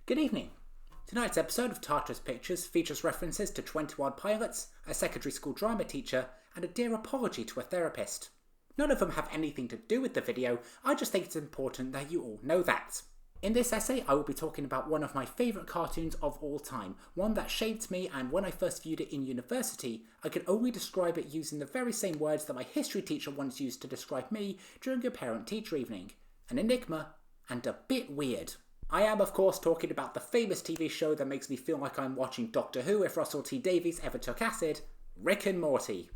Good evening. Tonight's episode of Tartarus Pictures features references to 21 pilots, a secondary school drama teacher, and a dear apology to a therapist. None of them have anything to do with the video, I just think it's important that you all know that. In this essay, I will be talking about one of my favourite cartoons of all time, one that shaped me, and when I first viewed it in university, I could only describe it using the very same words that my history teacher once used to describe me during a parent-teacher evening. An enigma, and a bit weird. I am of course talking about the famous TV show that makes me feel like I'm watching Doctor Who if Russell T Davies ever took acid, Rick and Morty.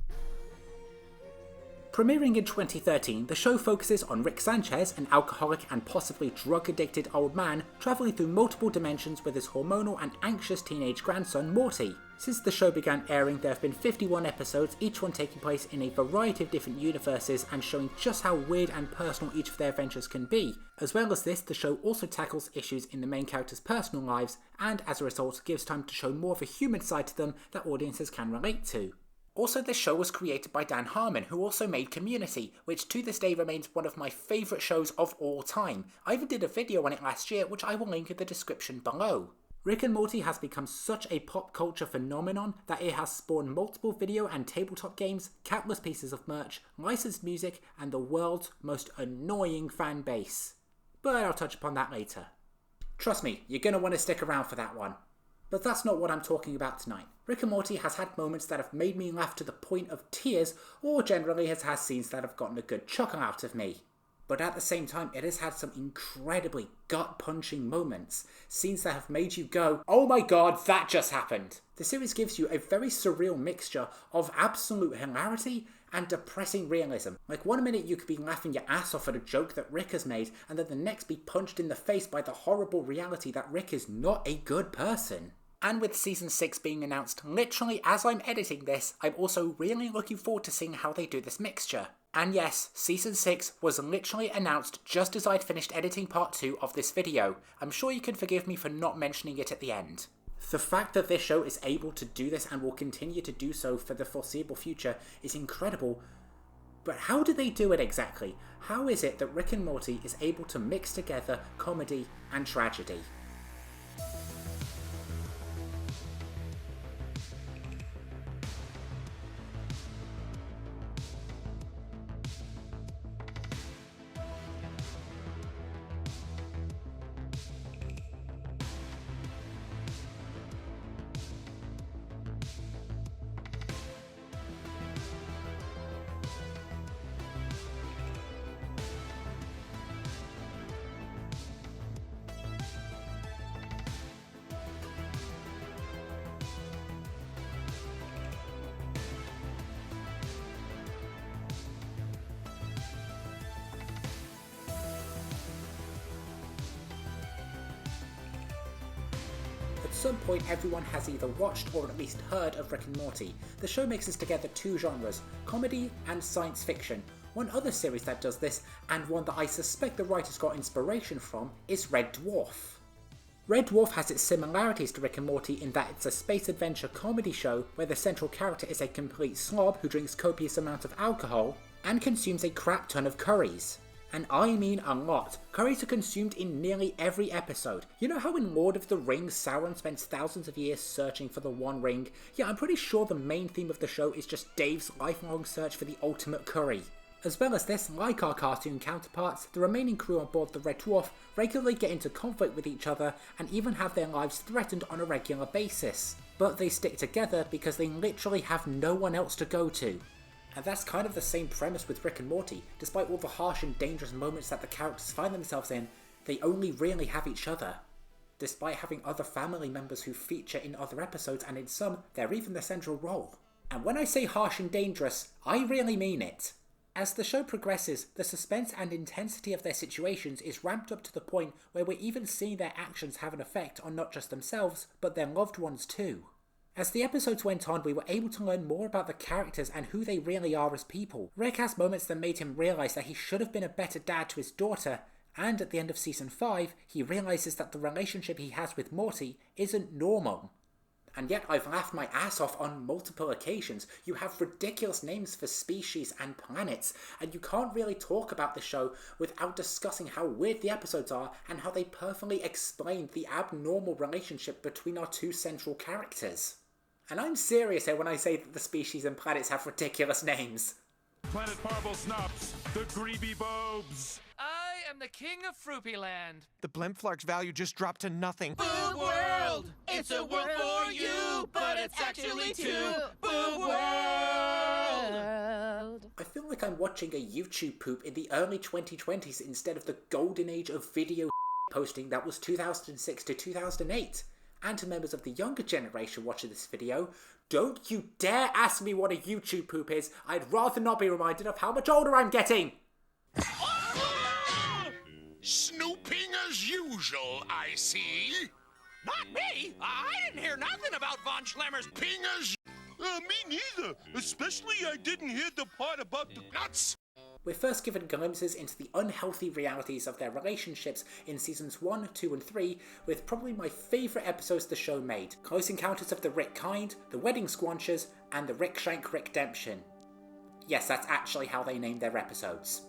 Premiering in 2013, the show focuses on Rick Sanchez, an alcoholic and possibly drug-addicted old man, travelling through multiple dimensions with his hormonal and anxious teenage grandson Morty. Since the show began airing, there have been 51 episodes, each one taking place in a variety of different universes and showing just how weird and personal each of their adventures can be. As well as this, the show also tackles issues in the main characters' personal lives, and as a result gives time to show more of a human side to them that audiences can relate to. Also, this show was created by Dan Harmon, who also made Community, which to this day remains one of my favourite shows of all time. I even did a video on it last year, which I will link in the description below. Rick and Morty has become such a pop culture phenomenon that it has spawned multiple video and tabletop games, countless pieces of merch, licensed music, and the world's most annoying fan base. But I'll touch upon that later. Trust me, you're going to want to stick around for that one. But that's not what I'm talking about tonight. Rick and Morty has had moments that have made me laugh to the point of tears, or generally has had scenes that have gotten a good chuckle out of me. But at the same time, it has had some incredibly gut-punching moments, scenes that have made you go, oh my god, that just happened! The series gives you a very surreal mixture of absolute hilarity and depressing realism. Like one minute you could be laughing your ass off at a joke that Rick has made, and then the next be punched in the face by the horrible reality that Rick is not a good person. And with Season 6 being announced literally as I'm editing this, I'm also really looking forward to seeing how they do this mixture. And yes, Season 6 was literally announced just as I'd finished editing part 2 of this video. I'm sure you can forgive me for not mentioning it at the end. The fact that this show is able to do this and will continue to do so for the foreseeable future is incredible. But how do they do it exactly? How is it that Rick and Morty is able to mix together comedy and tragedy? At some point everyone has either watched or at least heard of Rick and Morty. The show mixes together two genres, comedy and science fiction. One other series that does this, and one that I suspect the writers got inspiration from, is Red Dwarf. Red Dwarf has its similarities to Rick and Morty in that it's a space adventure comedy show where the central character is a complete slob who drinks copious amounts of alcohol and consumes a crap ton of curries. And I mean a lot. Curries are consumed in nearly every episode. You know how in Lord of the Rings Sauron spends thousands of years searching for the One Ring? Yeah, I'm pretty sure the main theme of the show is just Dave's lifelong search for the ultimate curry. As well as this, like our cartoon counterparts, the remaining crew on board the Red Dwarf regularly get into conflict with each other and even have their lives threatened on a regular basis. But they stick together because they literally have no one else to go to. And that's kind of the same premise with Rick and Morty. Despite all the harsh and dangerous moments that the characters find themselves in, they only really have each other. Despite having other family members who feature in other episodes, and in some, they're even the central role. And when I say harsh and dangerous, I really mean it. As the show progresses, the suspense and intensity of their situations is ramped up to the point where we're even seeing their actions have an effect on not just themselves, but their loved ones too. As the episodes went on, we were able to learn more about the characters and who they really are as people. Rick has moments that made him realise that he should have been a better dad to his daughter, and at the end of Season 5, he realises that the relationship he has with Morty isn't normal. And yet I've laughed my ass off on multiple occasions. You have ridiculous names for species and planets, and you can't really talk about the show without discussing how weird the episodes are and how they perfectly explain the abnormal relationship between our two central characters. And I'm serious here when I say that the species and planets have ridiculous names. Planet Marble Snops, the Greeby Bobes. I am the king of Fruipyland. The Blemflark's value just dropped to nothing. Boo world! It's a world for you, but it's actually two. Boo world! I feel like I'm watching a YouTube poop in the early 2020s instead of the golden age of video posting that was 2006 to 2008. And to members of the younger generation watching this video, don't you dare ask me what a YouTube poop is. I'd rather not be reminded of how much older I'm getting. Snooping as usual, I see. Not me! I didn't hear nothing about Von Schlemmer's Pingers. Me neither. Especially I didn't hear the part about the Nuts. We're first given glimpses into the unhealthy realities of their relationships in seasons 1, 2 and 3, with probably my favourite episodes the show made: Close Encounters of the Rick Kind, The Wedding Squanchers, and The Rick Shank Redemption. Yes, that's actually how they named their episodes.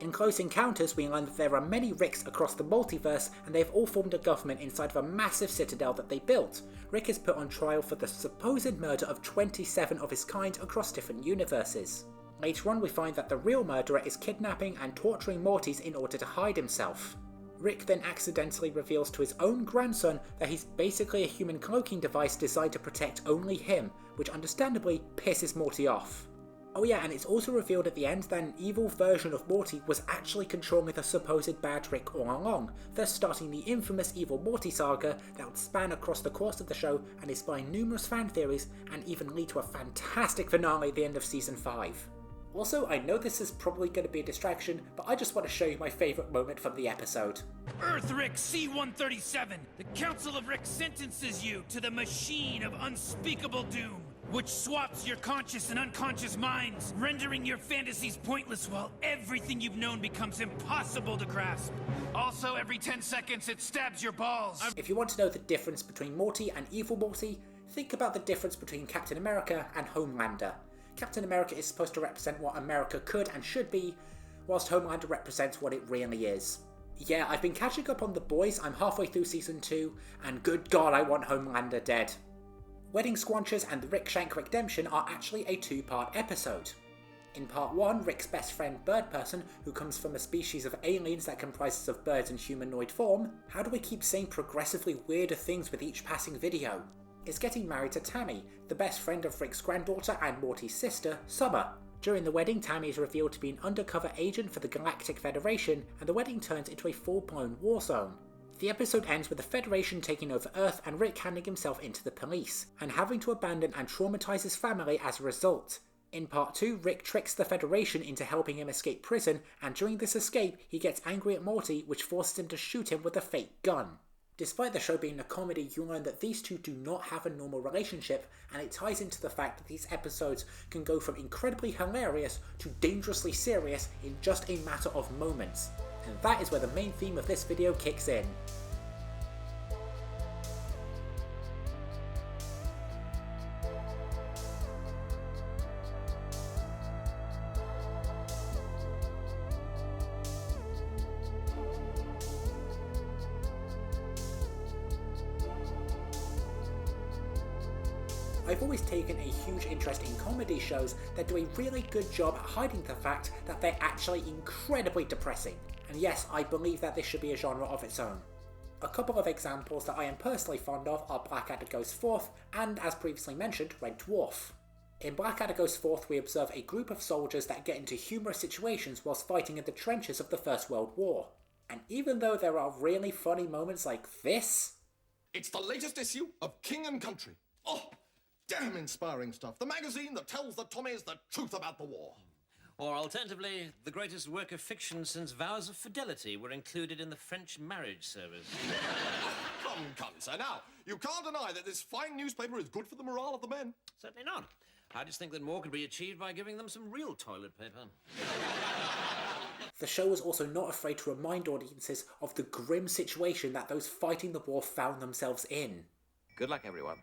In Close Encounters, we learn that there are many Ricks across the multiverse, and they've all formed a government inside of a massive citadel that they built. Rick is put on trial for the supposed murder of 27 of his kind across different universes. Later on, we find that the real murderer is kidnapping and torturing Mortys in order to hide himself. Rick then accidentally reveals to his own grandson that he's basically a human cloaking device designed to protect only him, which understandably pisses Morty off. Oh yeah, and it's also revealed at the end that an evil version of Morty was actually controlling the supposed bad Rick all along, thus starting the infamous Evil Morty saga that would span across the course of the show and inspire numerous fan theories and even lead to a fantastic finale at the end of season 5. Also, I know this is probably going to be a distraction, but I just want to show you my favourite moment from the episode. Earth Rick C-137, the Council of Rick sentences you to the machine of unspeakable doom, which swaps your conscious and unconscious minds, rendering your fantasies pointless while everything you've known becomes impossible to grasp. Also, every 10 seconds it stabs your balls. If you want to know the difference between Morty and Evil Morty, think about the difference between Captain America and Homelander. Captain America is supposed to represent what America could and should be, whilst Homelander represents what it really is. Yeah, I've been catching up on The Boys, I'm halfway through season 2, and good god I want Homelander dead. Wedding Squanchers and the Rick Shank Redemption are actually a 2-part episode. In part 1, Rick's best friend Bird Person, who comes from a species of aliens that comprises of birds in humanoid form, how do we keep saying progressively weirder things with each passing video? Is getting married to Tammy, the best friend of Rick's granddaughter and Morty's sister, Summer. During the wedding, Tammy is revealed to be an undercover agent for the Galactic Federation, and the wedding turns into a full-blown war zone. The episode ends with the Federation taking over Earth and Rick handing himself into the police, and having to abandon and traumatize his family as a result. In part 2, Rick tricks the Federation into helping him escape prison, and during this escape, he gets angry at Morty, which forces him to shoot him with a fake gun. Despite the show being a comedy, you learn that these two do not have a normal relationship, and it ties into the fact that these episodes can go from incredibly hilarious to dangerously serious in just a matter of moments. And that is where the main theme of this video kicks in. I've always taken a huge interest in comedy shows that do a really good job at hiding the fact that they're actually incredibly depressing. And yes, I believe that this should be a genre of its own. A couple of examples that I am personally fond of are Blackadder Goes Forth and, as previously mentioned, Red Dwarf. In Blackadder Goes Forth, we observe a group of soldiers that get into humorous situations whilst fighting in the trenches of the First World War. And even though there are really funny moments like this... It's the latest issue of King and Country. Oh, damn inspiring stuff. The magazine that tells the Tommies the truth about the war. Or alternatively, the greatest work of fiction since Vows of Fidelity were included in the French marriage service. Come, sir. Now, you can't deny that this fine newspaper is good for the morale of the men. Certainly not. I just think that more could be achieved by giving them some real toilet paper. The show was also not afraid to remind audiences of the grim situation that those fighting the war found themselves in. Good luck, everyone.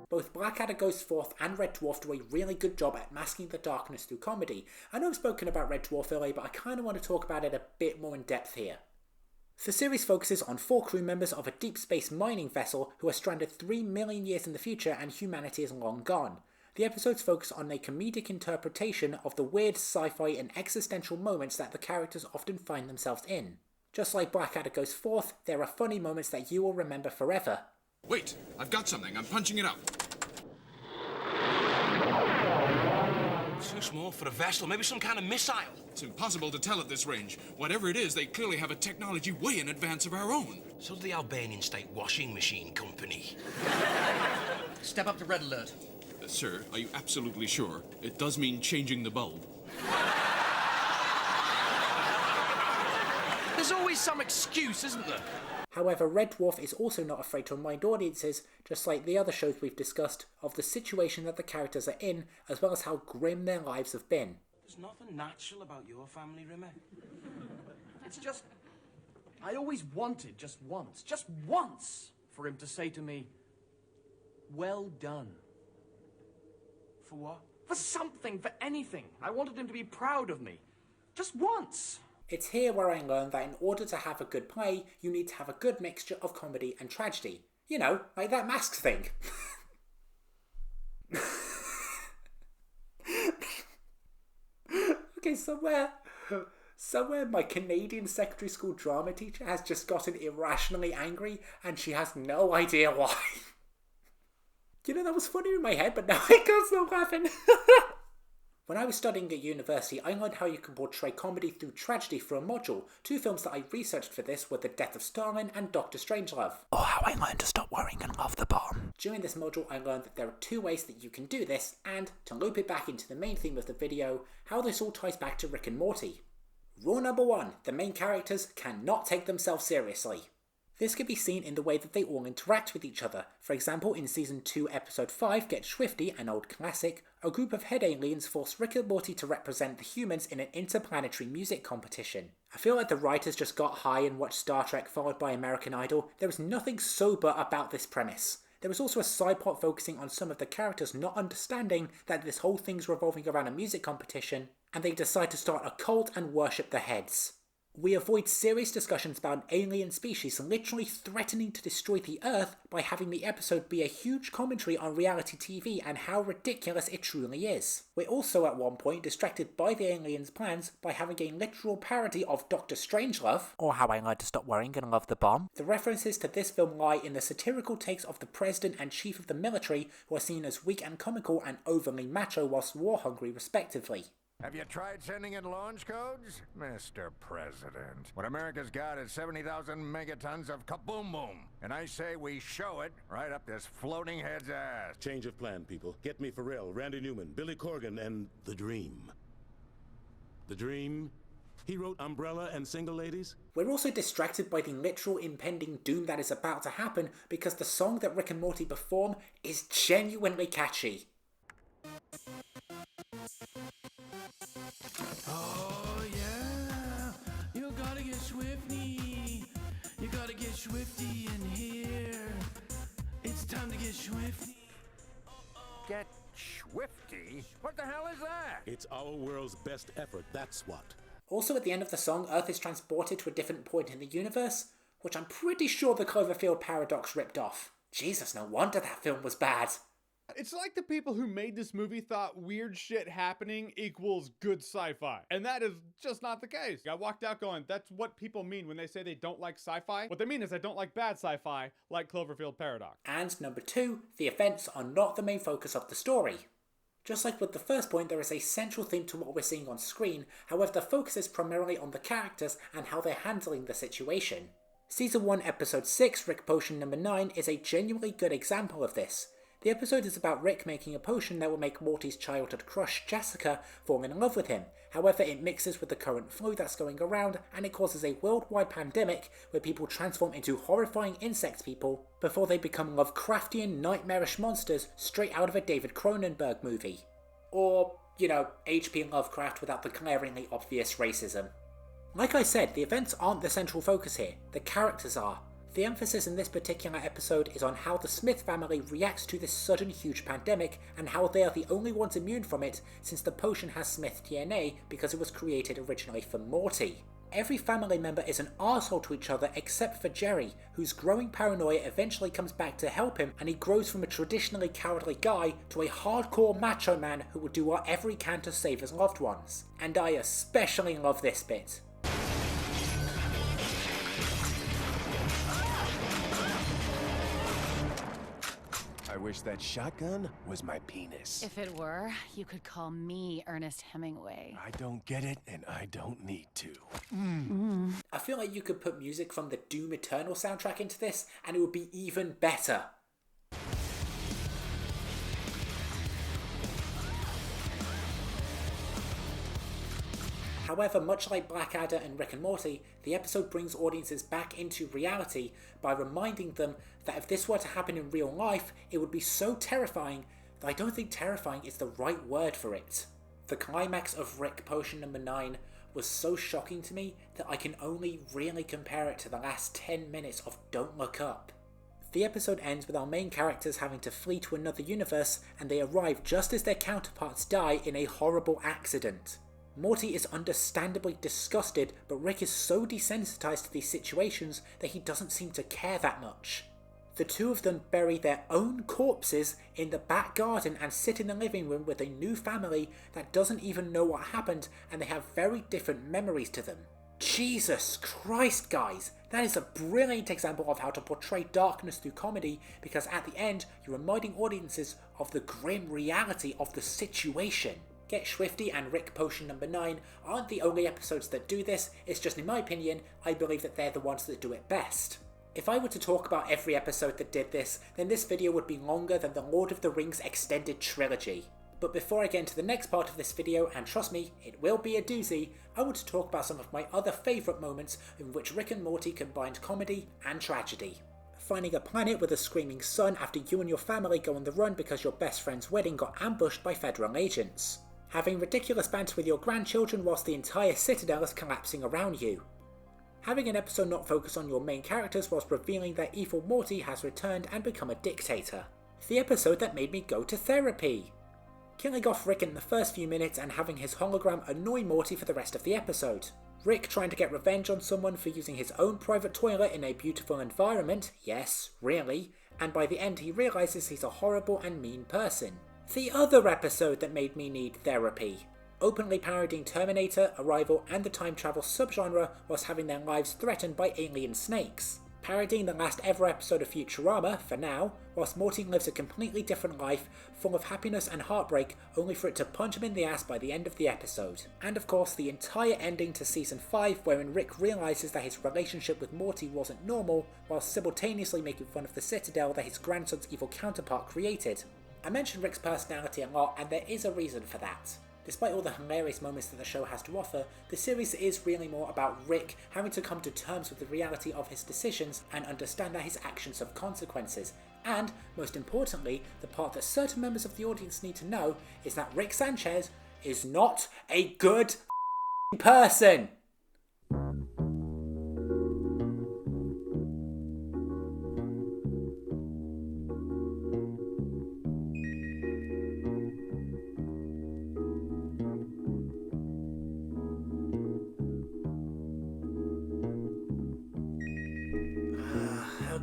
Both Blackadder Goes Forth and Red Dwarf do a really good job at masking the darkness through comedy. I know I've spoken about Red Dwarf earlier, but I kind of want to talk about it a bit more in depth here. The series focuses on 4 crew members of a deep space mining vessel who are stranded 3 million years in the future and humanity is long gone. The episodes focus on a comedic interpretation of the weird sci-fi and existential moments that the characters often find themselves in. Just like Blackadder Goes Forth, there are funny moments that you will remember forever. Wait, I've got something. I'm punching it up. Too small for a vessel, maybe some kind of missile. It's impossible to tell at this range. Whatever it is, they clearly have a technology way in advance of our own. So does the Albanian State Washing Machine Company. Step up to red alert. Sir, are you absolutely sure? It does mean changing the bulb. There's always some excuse, isn't there? However, Red Dwarf is also not afraid to remind audiences, just like the other shows we've discussed, of the situation that the characters are in, as well as how grim their lives have been. There's nothing natural about your family, Rimmer. It's just... I always wanted, just once, for him to say to me, well done. For what? For something, for anything. I wanted him to be proud of me. Just once. It's here where I learned that in order to have a good play, you need to have a good mixture of comedy and tragedy. You know, like that Masks thing. Okay, somewhere my Canadian secondary school drama teacher has just gotten irrationally angry and she has no idea why. You know, that was funny in my head, but now I can't stop laughing. When I was studying at university, I learned how you can portray comedy through tragedy for a module. 2 films that I researched for this were The Death of Stalin and Dr. Strangelove. Or How I Learned to Stop Worrying and Love the Bomb. During this module, I learned that there are 2 ways that you can do this, and, to loop it back into the main theme of the video, how this all ties back to Rick and Morty. Rule number 1, the main characters cannot take themselves seriously. This can be seen in the way that they all interact with each other. For example, in Season 2, Episode 5, Get Swifty, an old classic, a group of head aliens force Rick and Morty to represent the humans in an interplanetary music competition. I feel like the writers just got high and watched Star Trek followed by American Idol. There is nothing sober about this premise. There is also a side plot focusing on some of the characters not understanding that this whole thing's revolving around a music competition, and they decide to start a cult and worship the heads. We avoid serious discussions about an alien species literally threatening to destroy the Earth by having the episode be a huge commentary on reality TV and how ridiculous it truly is. We're also at one point distracted by the aliens' plans by having a literal parody of Dr. Strangelove, or How I Learned to Stop Worrying and Love the Bomb. The references to this film lie in the satirical takes of the President and Chief of the Military, who are seen as weak and comical and overly macho whilst war-hungry respectively. Have you tried sending in launch codes? Mr. President, what America's got is 70,000 megatons of kaboom boom. And I say we show it right up this floating head's ass. Change of plan, people. Get me Pharrell, Randy Newman, Billy Corgan, and The Dream. The Dream? He wrote Umbrella and Single Ladies? We're also distracted by the literal impending doom that is about to happen because the song that Rick and Morty perform is genuinely catchy. Oh yeah, you gotta get swifty. You gotta get swifty in here. It's time to get swifty. Get swifty? What the hell is that? It's our world's best effort, that's what. Also at the end of the song, Earth is transported to a different point in the universe, which I'm pretty sure the Cloverfield paradox ripped off. Jesus, no wonder that film was bad. It's like the people who made this movie thought weird shit happening equals good sci-fi. And that is just not the case. I walked out going, that's what people mean when they say they don't like sci-fi. What they mean is they don't like bad sci-fi, like Cloverfield Paradox. And number 2, the events are not the main focus of the story. Just like with the first point, there is a central theme to what we're seeing on screen, however the focus is primarily on the characters and how they're handling the situation. Season 1, Episode 6, Rick Potion number 9 is a genuinely good example of this. The episode is about Rick making a potion that will make Morty's childhood crush, Jessica, fall in love with him. However, it mixes with the current flu that's going around, and it causes a worldwide pandemic where people transform into horrifying insect people before they become Lovecraftian, nightmarish monsters straight out of a David Cronenberg movie. Or, you know, H.P. Lovecraft without the glaringly obvious racism. Like I said, the events aren't the central focus here, the characters are. The emphasis in this particular episode is on how the Smith family reacts to this sudden huge pandemic and how they are the only ones immune from it since the potion has Smith DNA because it was created originally for Morty. Every family member is an arsehole to each other except for Jerry, whose growing paranoia eventually comes back to help him, and he grows from a traditionally cowardly guy to a hardcore macho man who will do whatever he can to save his loved ones. And I especially love this bit. I wish that shotgun was my penis. If it were, you could call me Ernest Hemingway. I don't get it, and I don't need to. I feel like you could put music from the Doom Eternal soundtrack into this, and it would be even better. However, much like Blackadder and Rick and Morty, the episode brings audiences back into reality by reminding them that if this were to happen in real life, it would be so terrifying that I don't think terrifying is the right word for it. The climax of Rick Potion number 9 was so shocking to me that I can only really compare it to the last 10 minutes of Don't Look Up. The episode ends with our main characters having to flee to another universe, and they arrive just as their counterparts die in a horrible accident. Morty is understandably disgusted, but Rick is so desensitized to these situations that he doesn't seem to care that much. The two of them bury their own corpses in the back garden and sit in the living room with a new family that doesn't even know what happened, and they have very different memories to them. Jesus Christ, guys! That is a brilliant example of how to portray darkness through comedy, because at the end, you're reminding audiences of the grim reality of the situation. Get Swifty and Rick Potion number 9 aren't the only episodes that do this, it's just in my opinion, I believe that they're the ones that do it best. If I were to talk about every episode that did this, then this video would be longer than the Lord of the Rings extended trilogy. But before I get into the next part of this video, and trust me, it will be a doozy, I want to talk about some of my other favourite moments in which Rick and Morty combined comedy and tragedy. Finding a planet with a screaming sun after you and your family go on the run because your best friend's wedding got ambushed by federal agents. Having ridiculous banter with your grandchildren whilst the entire citadel is collapsing around you. Having an episode not focus on your main characters whilst revealing that evil Morty has returned and become a dictator. The episode that made me go to therapy. Killing off Rick in the first few minutes and having his hologram annoy Morty for the rest of the episode. Rick trying to get revenge on someone for using his own private toilet in a beautiful environment, yes, really, and by the end he realises he's a horrible and mean person. The other episode that made me need therapy. Openly parodying Terminator, Arrival and the time travel subgenre whilst having their lives threatened by alien snakes. Parodying the last ever episode of Futurama, for now, whilst Morty lives a completely different life, full of happiness and heartbreak, only for it to punch him in the ass by the end of the episode. And of course the entire ending to season 5 wherein Rick realises that his relationship with Morty wasn't normal, whilst simultaneously making fun of the citadel that his grandson's evil counterpart created. I mentioned Rick's personality a lot, and there is a reason for that. Despite all the hilarious moments that the show has to offer, the series is really more about Rick having to come to terms with the reality of his decisions and understand that his actions have consequences. And, most importantly, the part that certain members of the audience need to know is that Rick Sanchez is not a good person!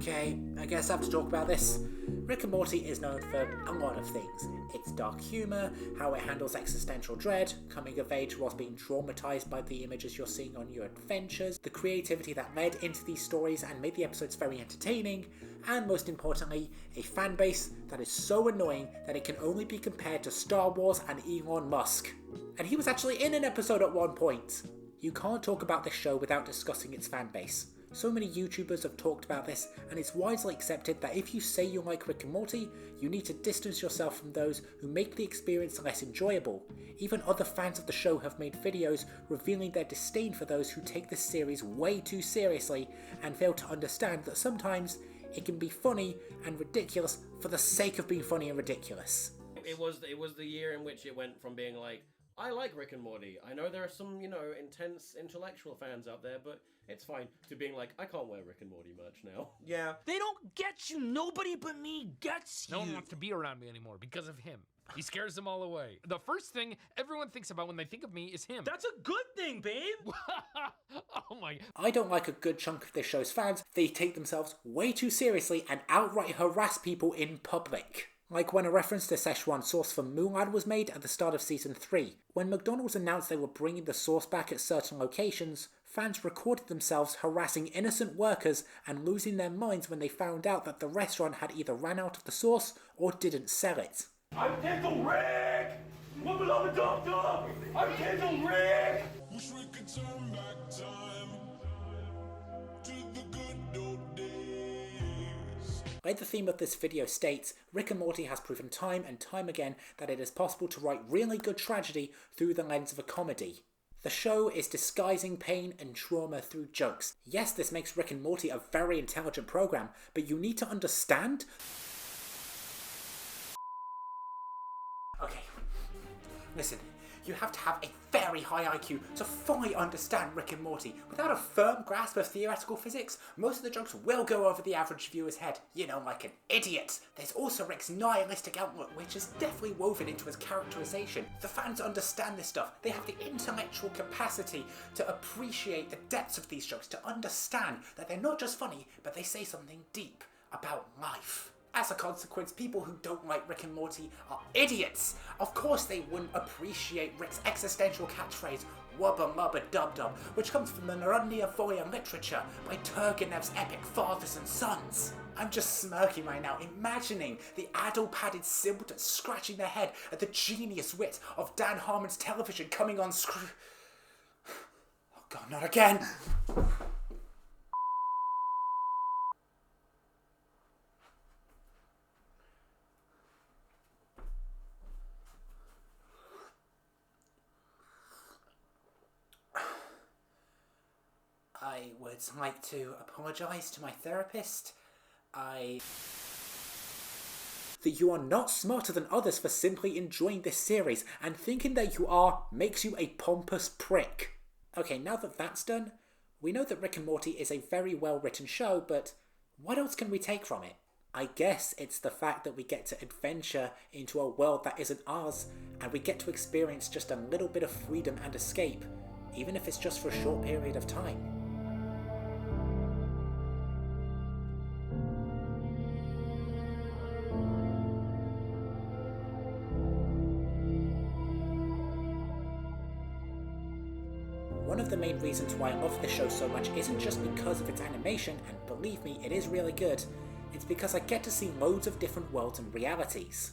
Okay, I guess I have to talk about this. Rick and Morty is known for a lot of things. Its dark humour, how it handles existential dread, coming of age whilst being traumatised by the images you're seeing on your adventures, the creativity that led into these stories and made the episodes very entertaining, and most importantly, a fan base that is so annoying that it can only be compared to Star Wars and Elon Musk. And he was actually in an episode at one point. You can't talk about this show without discussing its fan base. So many YouTubers have talked about this, and it's widely accepted that if you say you like Rick and Morty, you need to distance yourself from those who make the experience less enjoyable. Even other fans of the show have made videos revealing their disdain for those who take this series way too seriously and fail to understand that sometimes it can be funny and ridiculous for the sake of being funny and ridiculous. It was the year in which it went from being like, I like Rick and Morty, I know there are some, intense intellectual fans out there, but it's fine, to being like, I can't wear Rick and Morty merch now. Yeah. They don't get you. Nobody but me gets you. No one wants to be around me anymore because of him. He scares them all away. The first thing everyone thinks about when they think of me is him. That's a good thing, babe. Oh my. I don't like a good chunk of this show's fans. They take themselves way too seriously and outright harass people in public. Like when a reference to Szechuan sauce for Mulan was made at the start of Season 3. When McDonald's announced they were bringing the sauce back at certain locations, fans recorded themselves harassing innocent workers and losing their minds when they found out that the restaurant had either ran out of the sauce or didn't sell it. I'm Tickle Rick! What below the dum-dum? I'm Tickle Rick! Wish we could turn back time to the good old days. Like the theme of this video states, Rick and Morty has proven time and time again that it is possible to write really good tragedy through the lens of a comedy. The show is disguising pain and trauma through jokes. Yes, this makes Rick and Morty a very intelligent program, but you need to understand... Okay, listen. You have to have a very high IQ to fully understand Rick and Morty. Without a firm grasp of theoretical physics, most of the jokes will go over the average viewer's head. Like an idiot. There's also Rick's nihilistic outlook, which is definitely woven into his characterization. The fans understand this stuff. They have the intellectual capacity to appreciate the depths of these jokes, to understand that they're not just funny, but they say something deep about life. As a consequence, people who don't like Rick and Morty are idiots! Of course they wouldn't appreciate Rick's existential catchphrase, wubba mubba dub dub, which comes from the Narnia Voya literature by Turgenev's epic Fathers and Sons. I'm just smirking right now, imagining the addle-padded simpletons scratching their head at the genius wit of Dan Harmon's television coming on screen. Oh god, not again! I would like to apologise to my therapist. That you are not smarter than others for simply enjoying this series, and thinking that you are makes you a pompous prick. Okay, now that that's done, we know that Rick and Morty is a very well written show, but what else can we take from it? I guess it's the fact that we get to adventure into a world that isn't ours, and we get to experience just a little bit of freedom and escape, even if it's just for a short period of time. One of the main reasons why I love this show so much isn't just because of its animation, and believe me, it is really good. It's because I get to see loads of different worlds and realities.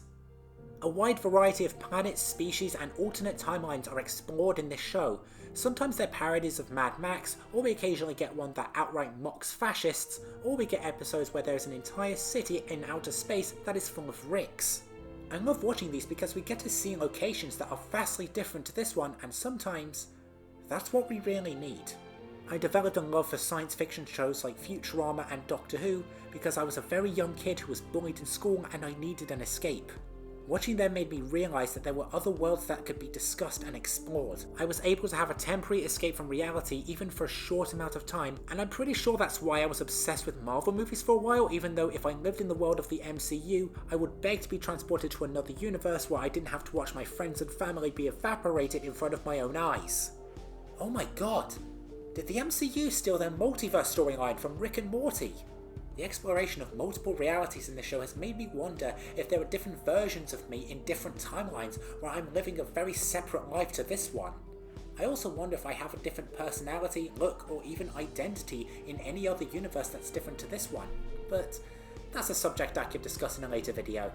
A wide variety of planets, species, and alternate timelines are explored in this show. Sometimes they're parodies of Mad Max, or we occasionally get one that outright mocks fascists, or we get episodes where there's an entire city in outer space that is full of Ricks. I love watching these because we get to see locations that are vastly different to this one, and sometimes that's what we really need. I developed a love for science fiction shows like Futurama and Doctor Who because I was a very young kid who was bullied in school and I needed an escape. Watching them made me realise that there were other worlds that could be discussed and explored. I was able to have a temporary escape from reality even for a short amount of time, and I'm pretty sure that's why I was obsessed with Marvel movies for a while, even though if I lived in the world of the MCU, I would beg to be transported to another universe where I didn't have to watch my friends and family be evaporated in front of my own eyes. Oh my god, did the MCU steal their multiverse storyline from Rick and Morty? The exploration of multiple realities in the show has made me wonder if there are different versions of me in different timelines where I'm living a very separate life to this one. I also wonder if I have a different personality, look, or even identity in any other universe that's different to this one, but that's a subject I could discuss in a later video.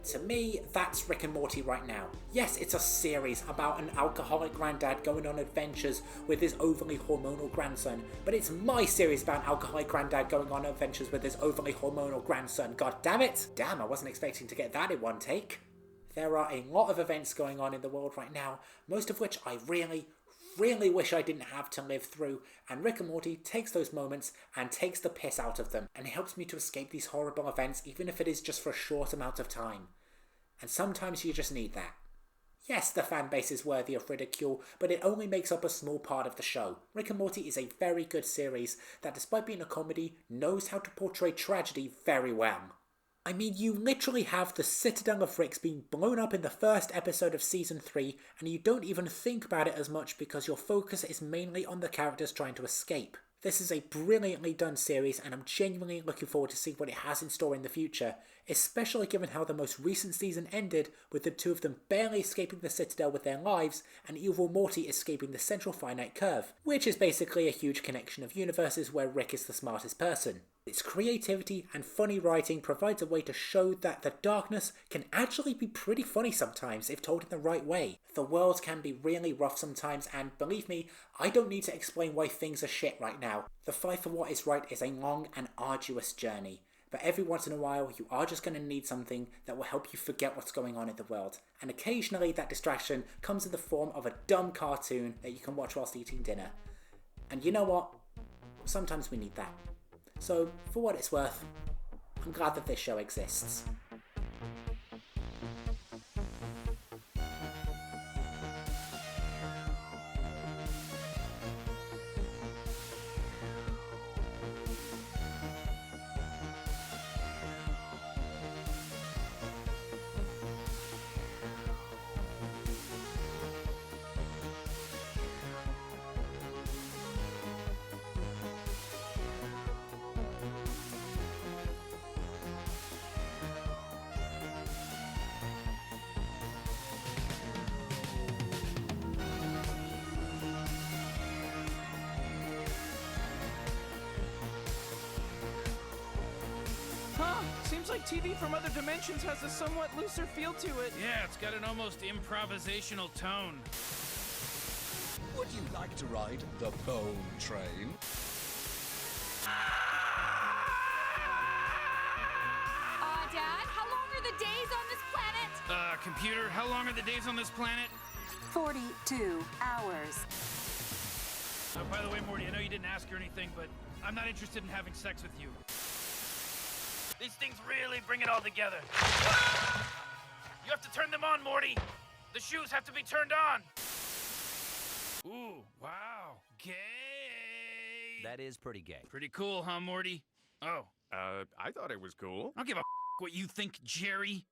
To me, that's Rick and Morty right now. Yes, it's a series about an alcoholic granddad going on adventures with his overly hormonal grandson, but it's my series about an alcoholic granddad going on adventures with his overly hormonal grandson. God damn it! Damn, I wasn't expecting to get that in one take. There are a lot of events going on in the world right now, most of which I really wish I didn't have to live through, and Rick and Morty takes those moments and takes the piss out of them, and it helps me to escape these horrible events even if it is just for a short amount of time. And sometimes you just need that. Yes, the fan base is worthy of ridicule, but it only makes up a small part of the show. Rick and Morty is a very good series that, despite being a comedy, knows how to portray tragedy very well. I mean, you literally have the Citadel of Ricks being blown up in the first episode of Season 3, and you don't even think about it as much because your focus is mainly on the characters trying to escape. This is a brilliantly done series, and I'm genuinely looking forward to seeing what it has in store in the future, especially given how the most recent season ended with the two of them barely escaping the Citadel with their lives, and evil Morty escaping the central finite curve, which is basically a huge connection of universes where Rick is the smartest person. Its creativity and funny writing provides a way to show that the darkness can actually be pretty funny sometimes if told in the right way. The world can be really rough sometimes, and believe me, I don't need to explain why things are shit right now. The fight for what is right is a long and arduous journey, but every once in a while you are just going to need something that will help you forget what's going on in the world, and occasionally that distraction comes in the form of a dumb cartoon that you can watch whilst eating dinner. And you know what? Sometimes we need that. So, for what it's worth, I'm glad that this show exists. Seems like TV from other dimensions has a somewhat looser feel to it. Yeah, it's got an almost improvisational tone. Would you like to ride the bone train? Dad, how long are the days on this planet? Computer, how long are the days on this planet? 42 hours. By the way, Morty, I know you didn't ask or anything, but I'm not interested in having sex with you. These things really bring it all together. You have to turn them on, Morty. The shoes have to be turned on. Ooh, wow. Gay. That is pretty gay. Pretty cool, huh, Morty? Oh. I thought it was cool. I don't give a what you think, Jerry.